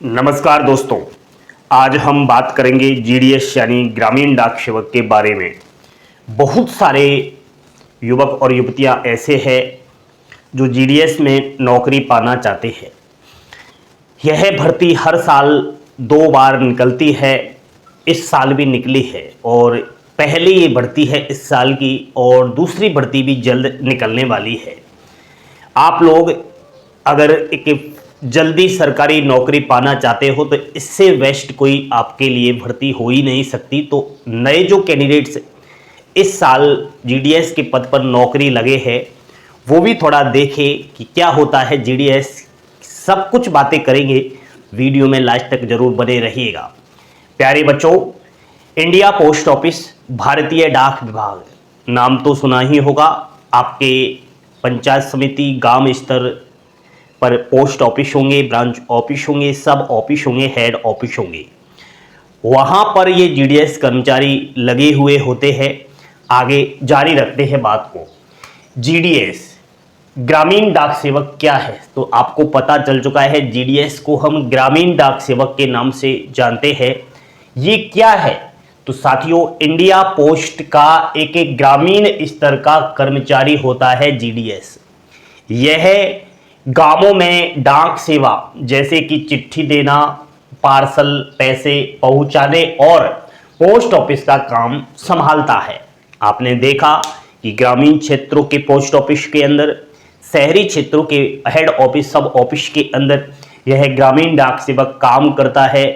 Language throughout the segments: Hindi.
नमस्कार दोस्तों, आज हम बात करेंगे जीडीएस यानी ग्रामीण डाक सेवक के बारे में। बहुत सारे युवक और युवतियां ऐसे हैं जो जीडीएस में नौकरी पाना चाहते हैं। यह भर्ती हर साल 2 बार निकलती है, इस साल भी निकली है और पहली ये भर्ती है इस साल की और दूसरी भर्ती भी जल्द निकलने वाली है। आप लोग अगर एक जल्दी सरकारी नौकरी पाना चाहते हो तो इससे बेस्ट कोई आपके लिए भर्ती हो ही नहीं सकती। तो नए जो कैंडिडेट्स इस साल जीडीएस के पद पर नौकरी लगे हैं वो भी थोड़ा देखें कि क्या होता है जीडीएस। सब कुछ बातें करेंगे, वीडियो में लास्ट तक जरूर बने रहिएगा। प्यारे बच्चों, इंडिया पोस्ट ऑफिस, भारतीय डाक विभाग, नाम तो सुना ही होगा। आपके पंचायत समिति, गांव स्तर पर पोस्ट ऑफिस होंगे, ब्रांच ऑफिस होंगे, सब ऑफिस होंगे, हेड ऑफिस होंगे। वहाँ पर ये जीडीएस कर्मचारी लगे हुए होते हैं। आगे जारी रखते हैं बात को। जीडीएस ग्रामीण डाक सेवक क्या है तो आपको पता चल चुका है। जीडीएस को हम ग्रामीण डाक सेवक के नाम से जानते हैं। ये क्या है तो साथियों, इंडिया पोस्ट का एक ग्रामीण स्तर का कर्मचारी होता है जीडीएस। यह गांवों में डाक सेवा जैसे कि चिट्ठी देना, पार्सल, पैसे पहुंचाने और पोस्ट ऑफिस का काम संभालता है। आपने देखा कि ग्रामीण क्षेत्रों के पोस्ट ऑफिस के अंदर, शहरी क्षेत्रों के हेड ऑफिस, सब ऑफिस के अंदर यह ग्रामीण डाक सेवक काम करता है।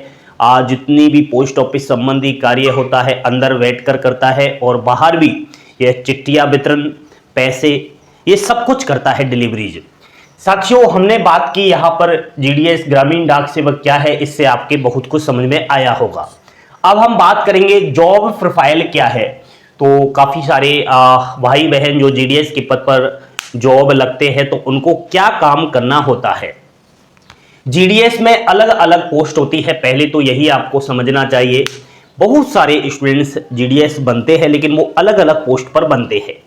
आज जितनी भी पोस्ट ऑफिस संबंधी कार्य होता है अंदर बैठकर करता है और बाहर भी यह चिट्ठियां वितरण, पैसे, ये सब कुछ करता है, डिलीवरीज। साथियों, हमने बात की यहाँ पर जीडीएस ग्रामीण डाक सेवक क्या है, इससे आपके बहुत कुछ समझ में आया होगा। अब हम बात करेंगे जॉब प्रोफाइल क्या है। तो काफ़ी सारे भाई बहन जो जीडीएस के पद पर जॉब लगते हैं तो उनको क्या काम करना होता है। जीडीएस में अलग अलग पोस्ट होती है, पहले तो यही आपको समझना चाहिए। बहुत सारे स्टूडेंट्स जीडीएस बनते हैं लेकिन वो अलग अलग पोस्ट पर बनते हैं।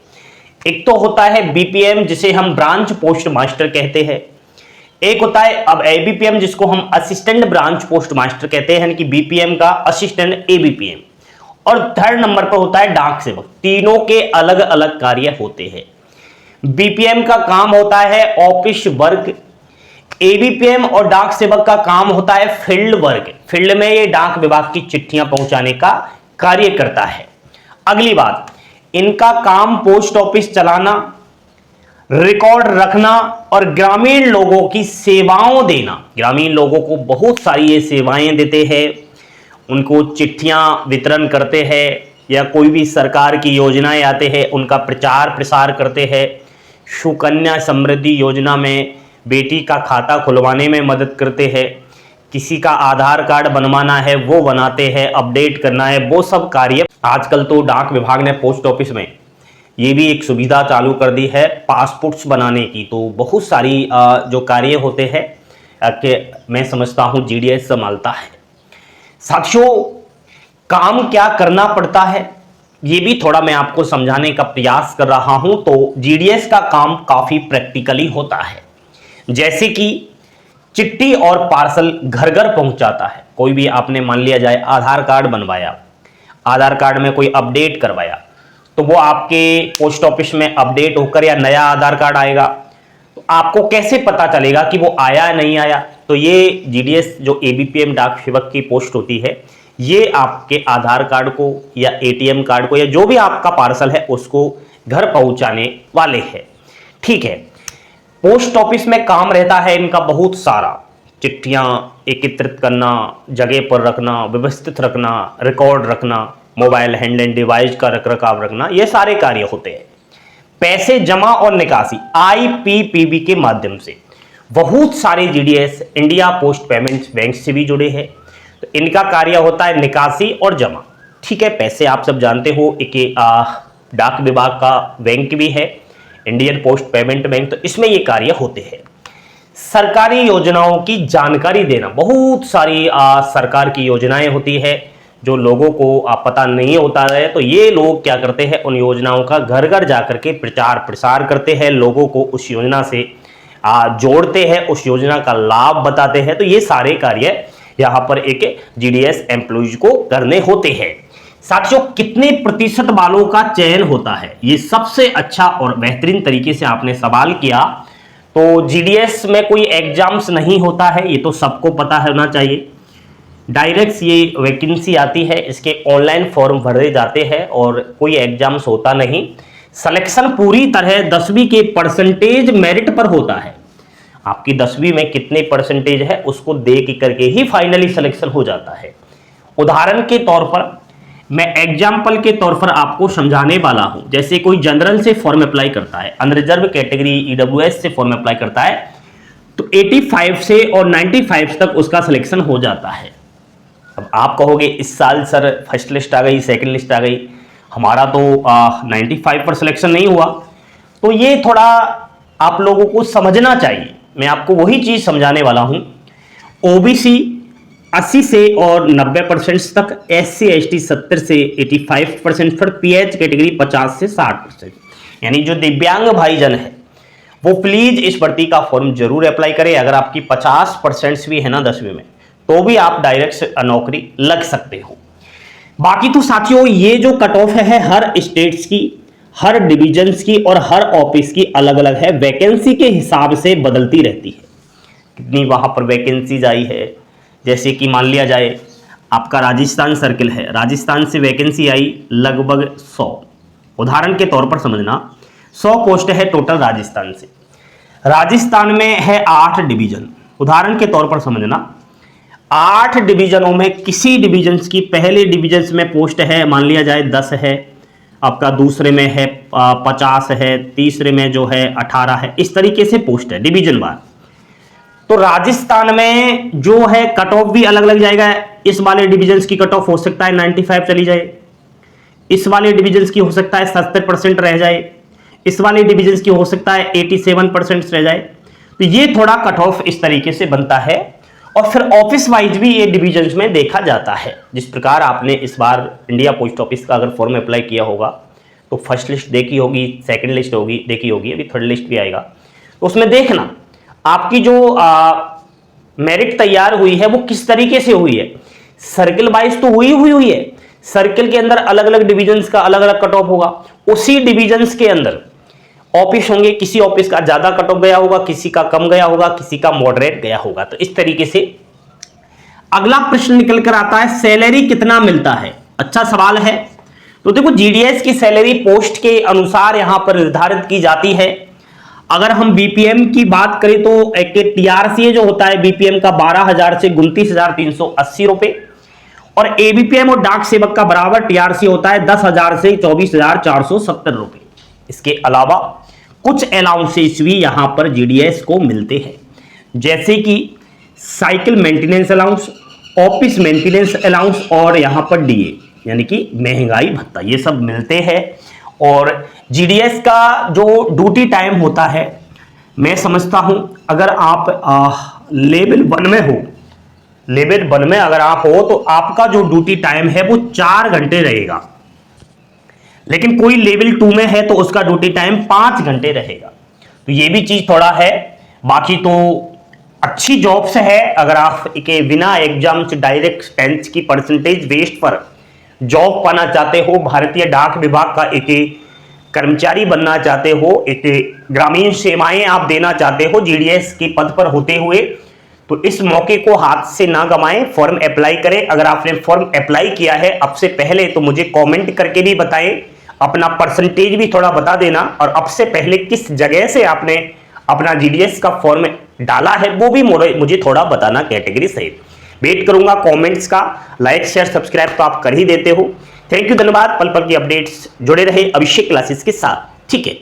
एक तो होता है बीपीएम जिसे हम ब्रांच पोस्ट मास्टर कहते हैं। एक होता है अब एबीपीएम जिसको हम असिस्टेंट ब्रांच पोस्ट मास्टर कहते हैं, यानी कि बीपीएम का असिस्टेंट एबीपीएम। और थर्ड नंबर पर होता है डाक सेवक। तीनों के अलग अलग कार्य होते हैं। बीपीएम का काम होता है ऑफिस वर्क, एबीपीएम और डाक सेवक का काम होता है फील्ड वर्क। फील्ड में ये डाक विभाग की चिट्ठियां पहुंचाने का कार्य करता है। अगली बात, इनका काम पोस्ट ऑफिस चलाना, रिकॉर्ड रखना और ग्रामीण लोगों की सेवाओं देना। ग्रामीण लोगों को बहुत सारी ये सेवाएं देते हैं, उनको चिट्ठियां वितरण करते हैं या कोई भी सरकार की योजनाएं आते हैं उनका प्रचार प्रसार करते हैं। सुकन्या समृद्धि योजना में बेटी का खाता खुलवाने में मदद करते हैं। किसी का आधार कार्ड बनवाना है वो बनाते हैं, अपडेट करना है, वो सब कार्य। आजकल तो डाक विभाग ने पोस्ट ऑफिस में ये भी एक सुविधा चालू कर दी है पासपोर्ट्स बनाने की। तो बहुत सारी जो कार्य होते हैं कि मैं समझता हूँ जीडीएस संभालता है। साथियों, काम क्या करना पड़ता है ये भी थोड़ा मैं आपको समझाने का प्रयास कर रहा हूँ। तो जीडीएस का काम काफ़ी प्रैक्टिकली होता है, जैसे कि चिट्ठी और पार्सल घर घर पहुंचाता है। कोई भी आपने मान लिया जाए आधार कार्ड बनवाया, आधार कार्ड में कोई अपडेट करवाया तो वो आपके पोस्ट ऑफिस में अपडेट होकर या नया आधार कार्ड आएगा। तो आपको कैसे पता चलेगा कि वो आया नहीं आया। तो ये जीडीएस जो एबीपीएम डाक सेवक की पोस्ट होती है, ये आपके आधार कार्ड को या एटीएम कार्ड को या जो भी आपका पार्सल है उसको घर पहुंचाने वाले हैं। ठीक है, पोस्ट ऑफिस में काम रहता है इनका बहुत सारा। चिट्ठियां एकत्रित करना, जगह पर रखना, व्यवस्थित रखना, रिकॉर्ड रखना, मोबाइल हैंडलिंग डिवाइस का रखरखाव रखना, ये सारे कार्य होते हैं। पैसे जमा और निकासी आईपीपीबी के माध्यम से। बहुत सारे GDS India post payments bank से भी जुड़े हैं। तो इनका कार्य होता है निकासी और जमा। ठीक है, पैसे आप सब जानते हो, एक डाक विभाग का बैंक भी है, इंडियन पोस्ट पेमेंट बैंक। तो इसमें ये कार्य होते हैं। सरकारी योजनाओं की जानकारी देना। बहुत सारी सरकार की योजनाएं होती है जो लोगों को पता नहीं होता है, तो ये लोग क्या करते हैं, उन योजनाओं का घर घर जाकर के प्रचार प्रसार करते हैं, लोगों को उस योजना से जोड़ते हैं, उस योजना का लाभ बताते हैं। तो ये सारे कार्य यहां पर एक जीडीएस एम्प्लॉइज को करने होते हैं। साथियों, कितने प्रतिशत वालों का चयन होता है, ये सबसे अच्छा और बेहतरीन तरीके से आपने सवाल किया। तो जीडीएस में कोई एग्जाम्स नहीं होता है, ये तो सबको पता होना चाहिए। डायरेक्ट ये वैकेंसी आती है, इसके ऑनलाइन फॉर्म भरे जाते हैं और कोई एग्जाम्स होता नहीं। सिलेक्शन पूरी तरह 10वीं के परसेंटेज मेरिट पर होता है। आपकी 10वीं में कितने परसेंटेज है उसको देख करके ही फाइनली सिलेक्शन हो जाता है। उदाहरण के तौर पर मैं एग्जाम्पल के तौर पर आपको समझाने वाला हूं। जैसे कोई जनरल से फॉर्म अप्लाई करता है, अनरिजर्व कैटेगरी ईडब्ल्यूएस से फॉर्म अप्लाई करता है, तो 85 से और 95 तक उसका सिलेक्शन हो जाता है। अब आप कहोगे इस साल सर फर्स्ट लिस्ट आ गई, सेकंड लिस्ट आ गई, हमारा तो 95 पर सिलेक्शन नहीं हुआ। तो ये थोड़ा आप लोगों को समझना चाहिए। मैं आपको वही चीज समझाने वाला हूं। ओबीसी 80 से और 90% तक, SC ST 70 से 85% पर, PH कैटेगरी 50 से 60%। यानी जो दिव्यांग भाईजन है वो प्लीज इस भर्ती का फॉर्म जरूर अप्लाई करें। अगर आपकी 50% भी है ना 10वीं में, तो भी आप डायरेक्ट नौकरी लग सकते हो। बाकी तो साथियों, ये जो कट ऑफ है हर स्टेट्स की, हर डिविजन्स की और हर ऑफिस की अलग अलग है, वैकेंसी के हिसाब से बदलती रहती है। कितनी वहां पर वैकेंसीज आई है, जैसे कि मान लिया जाए आपका राजस्थान सर्किल है, राजस्थान से वैकेंसी आई लगभग 100। उदाहरण के तौर पर समझना, 100 पोस्ट है टोटल राजस्थान से। राजस्थान में है 8 डिवीजन। उदाहरण के तौर पर समझना, 8 डिवीजनों में किसी डिवीजन की पहले डिवीजन में पोस्ट है, मान लिया जाए 10 है, आपका दूसरे में है 50 है, तीसरे में जो है 18 है, इस तरीके से पोस्ट है डिवीजन वार। तो राजस्थान में जो है कट ऑफ भी अलग अलग जाएगा। इस वाले डिवीजन की कट ऑफ हो सकता है 95 चली जाए, इस वाले डिवीजन की हो सकता है 70% रह जाए, इस वाले डिवीजन की हो सकता है 87% रह जाए। तो ये थोड़ा कट ऑफ इस तरीके से बनता है। और फिर ऑफिस वाइज भी ये डिवीजन्स में देखा जाता है। जिस प्रकार आपने इस बार इंडिया पोस्ट ऑफिस का अगर फॉर्म अप्लाई किया होगा तो फर्स्ट लिस्ट देखी होगी, सेकंड लिस्ट होगी देखी होगी, अभी थर्ड लिस्ट भी आएगा। तो उसमें देखना आपकी जो मेरिट तैयार हुई है वो किस तरीके से हुई है। सर्किल वाइज तो हुई है, सर्किल के अंदर अलग अलग डिविजन्स का अलग अलग कट ऑफ होगा। उसी डिविजन्स के अंदर ऑफिस होंगे, किसी ऑफिस का ज्यादा कट ऑफ गया होगा, किसी का कम गया होगा, किसी का मॉडरेट गया होगा। तो इस तरीके से अगला प्रश्न निकल कर आता है, सैलरी कितना मिलता है। अच्छा सवाल है। तो देखो, जीडीएस की सैलरी पोस्ट के अनुसार यहां पर निर्धारित की जाती है। अगर हम बीपीएम की बात करें तो एक टीआरसीए जो होता है बीपीएम का 12,000 से 29,380 रुपए, और एबीपीएम और डाक सेवक का बराबर टीआरसी होता है 10,000 से 24,470 रुपए। इसके अलावा कुछ अलाउंसेस भी यहां पर जीडीएस को मिलते हैं, जैसे कि cycle maintenance allowance, office maintenance allowance और यहां पर डीए यानी कि महंगाई भत्ता, ये सब मिलते हैं। और जीडीएस का जो ड्यूटी टाइम होता है, मैं समझता हूं अगर आप लेवल 1 में हो, लेवल 1 में अगर आप हो तो आपका जो ड्यूटी टाइम है वो 4 घंटे रहेगा। लेकिन कोई लेवल 2 में है तो उसका ड्यूटी टाइम 5 घंटे रहेगा। तो ये भी चीज थोड़ा है। बाकी तो अच्छी जॉब्स है। अगर आप के बिना एग्जाम से डायरेक्ट 10th की परसेंटेज बेस्ड पर जॉब पाना चाहते हो, भारतीय डाक विभाग का एक कर्मचारी बनना चाहते हो, एक ग्रामीण सेवाएं आप देना चाहते हो जीडीएस के पद पर होते हुए, तो इस मौके को हाथ से ना गंवाएं, फॉर्म अप्लाई करें। अगर आपने फॉर्म अप्लाई किया है अब से पहले तो मुझे कमेंट करके भी बताएं, अपना परसेंटेज भी थोड़ा बता देना, और अब से पहले किस जगह से आपने अपना जीडीएस का फॉर्म डाला है वो भी मुझे थोड़ा बताना कैटेगरी सहित। वेट करूंगा कमेंट्स का। लाइक शेयर सब्सक्राइब तो आप कर ही देते हो। थैंक यू, धन्यवाद। पल पल की अपडेट्स जुड़े रहे अभिषेक क्लासेस के साथ। ठीक है।